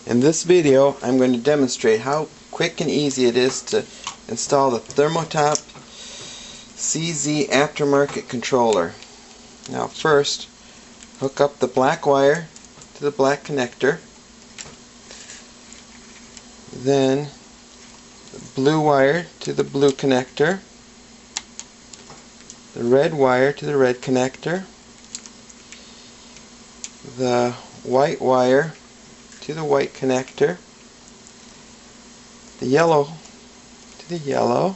In this video, I'm going to demonstrate how quick and easy it is to install the Thermotop CZ aftermarket controller. Now first, hook up the black wire to the black connector, then the blue wire to the blue connector, the red wire to the red connector, the white wire to the white connector, the yellow to the yellow,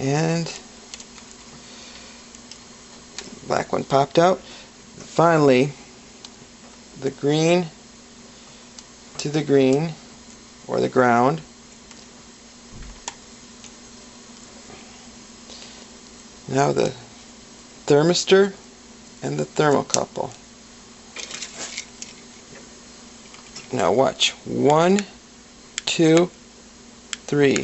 and the black one popped out. Finally, the green to the green, or the ground, now the thermistor and the thermocouple. Now watch. 1, 2, 3.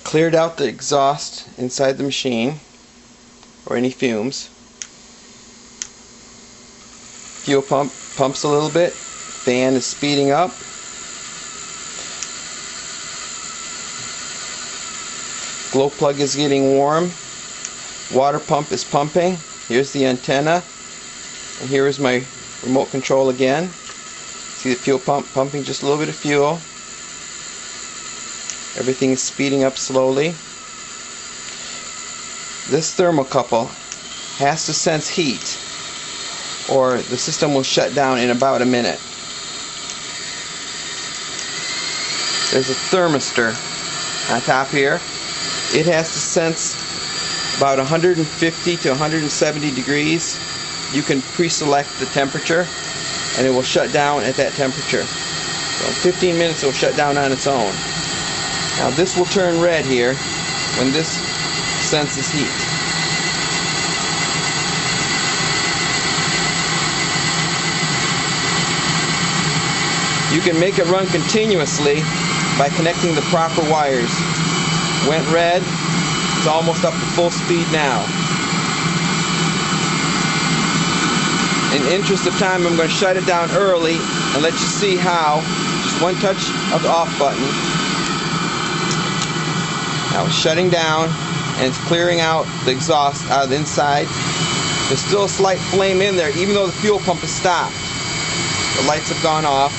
Cleared out the exhaust inside the machine, or any fumes. Fuel pump pumps a little bit. Fan is speeding up. Glow plug is getting warm. Water pump is pumping. Here's the antenna, and here is my remote control again. See the fuel pump pumping just a little bit of fuel. Everything is speeding up slowly. This thermocouple has to sense heat, or the system will shut down in about a minute. There's a thermistor on top here. It has to sense about 150 to 170 degrees. You can pre-select the temperature and it will shut down at that temperature. So in 15 minutes it will shut down on its own. Now this will turn red here when this senses heat. You can make it run continuously by connecting the proper wires. Went red. It's almost up to full speed now. In the interest of time, I'm going to shut it down early and let you see how. Just one touch of the off button. Now it's shutting down and it's clearing out the exhaust out of the inside. There's still a slight flame in there even though the fuel pump is stopped. The lights have gone off.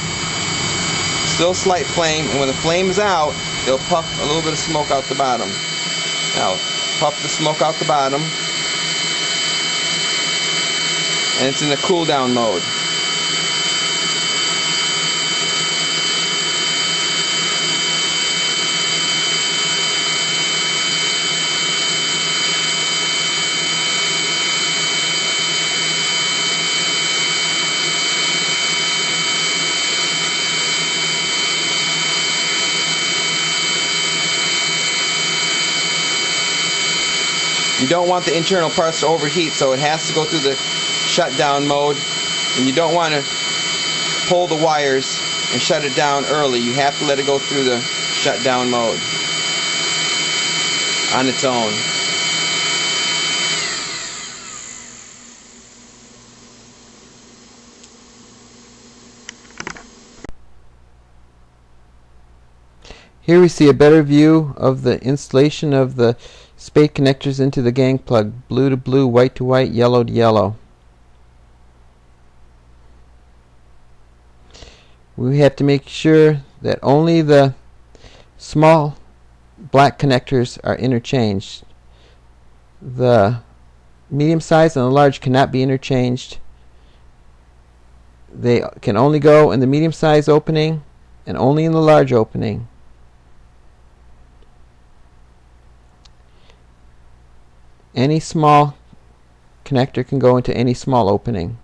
Still a slight flame, and when the flame is out, it'll puff a little bit of smoke out the bottom. Now, puff the smoke out the bottom, and it's in the cool down mode. You don't want the internal parts to overheat, so it has to go through the shutdown mode, and you don't want to pull the wires and shut it down early. You have to let it go through the shutdown mode on its own. Here we see a better view of the installation of the spade connectors into the gang plug, blue to blue, white to white, yellow to yellow. We have to make sure that only the small black connectors are interchanged. The medium size and the large cannot be interchanged. They can only go in the medium size opening and only in the large opening. Any small connector can go into any small opening.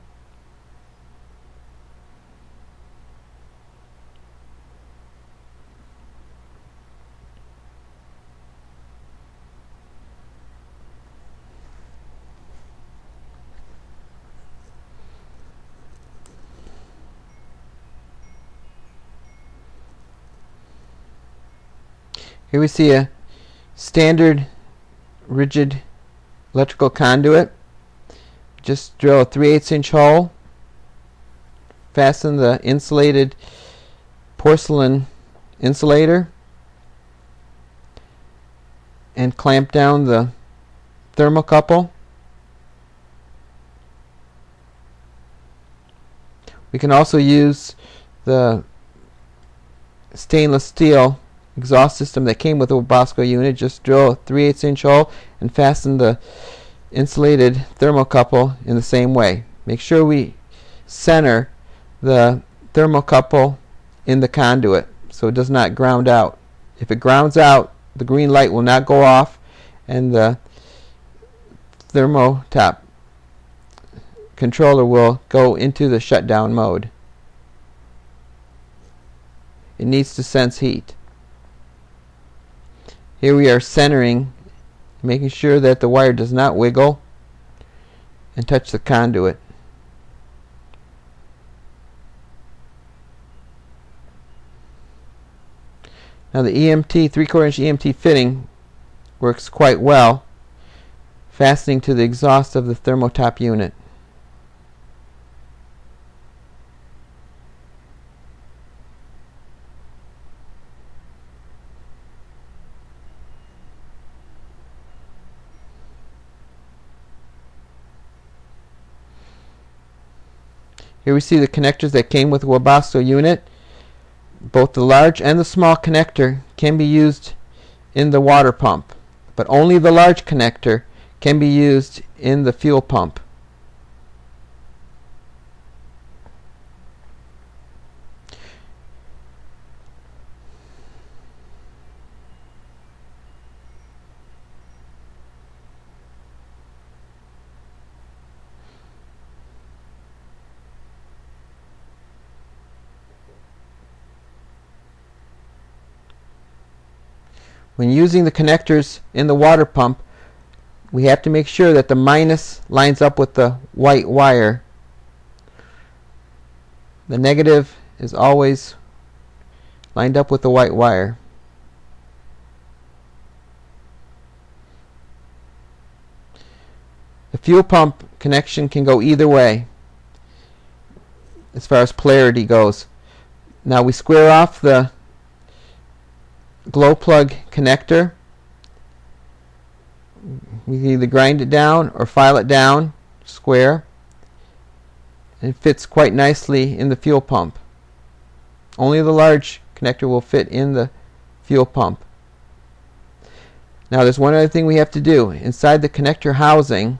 Here we see a standard rigid electrical conduit. Just drill a 3/8 inch hole, fasten the insulated porcelain insulator, and clamp down the thermocouple. We can also use the stainless steel exhaust system that came with the Webasto unit. Just drill a 3/8 inch hole and fasten the insulated thermocouple in the same way. Make sure we center the thermocouple in the conduit so it does not ground out. If it grounds out, the green light will not go off and the thermotop controller will go into the shutdown mode. It needs to sense heat. Here we are centering, making sure that the wire does not wiggle and touch the conduit. Now the EMT, 3/4 inch EMT fitting works quite well, fastening to the exhaust of the thermotop unit. Here we see the connectors that came with the Webasto unit. Both the large and the small connector can be used in the water pump, but only the large connector can be used in the fuel pump. When using the connectors in the water pump, we have to make sure that the minus lines up with the white wire. The negative is always lined up with the white wire. The fuel pump connection can go either way as far as polarity goes. Now we square off the glow plug connector. We can either grind it down or file it down square, and it fits quite nicely in the fuel pump. Only the large connector will fit in the fuel pump. Now there's one other thing we have to do. Inside the connector housing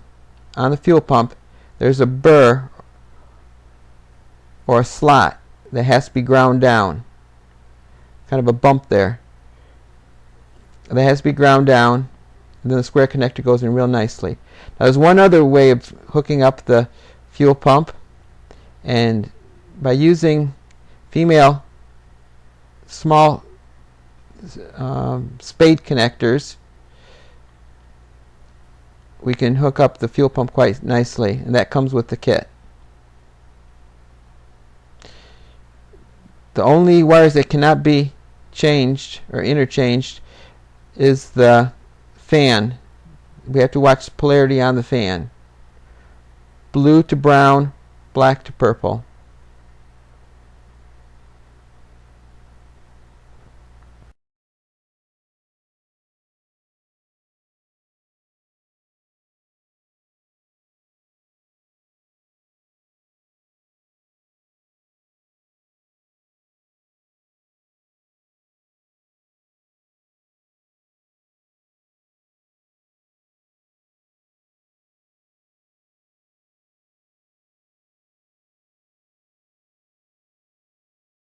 on the fuel pump, there's a burr or a slot that has to be ground down. Kind of a bump there. That has to be ground down, and then the square connector goes in real nicely. Now there's one other way of hooking up the fuel pump, and by using female small spade connectors, we can hook up the fuel pump quite nicely, and that comes with the kit. The only wires that cannot be changed or interchanged is the fan. We have to watch the polarity on the fan. Blue to brown, black to purple.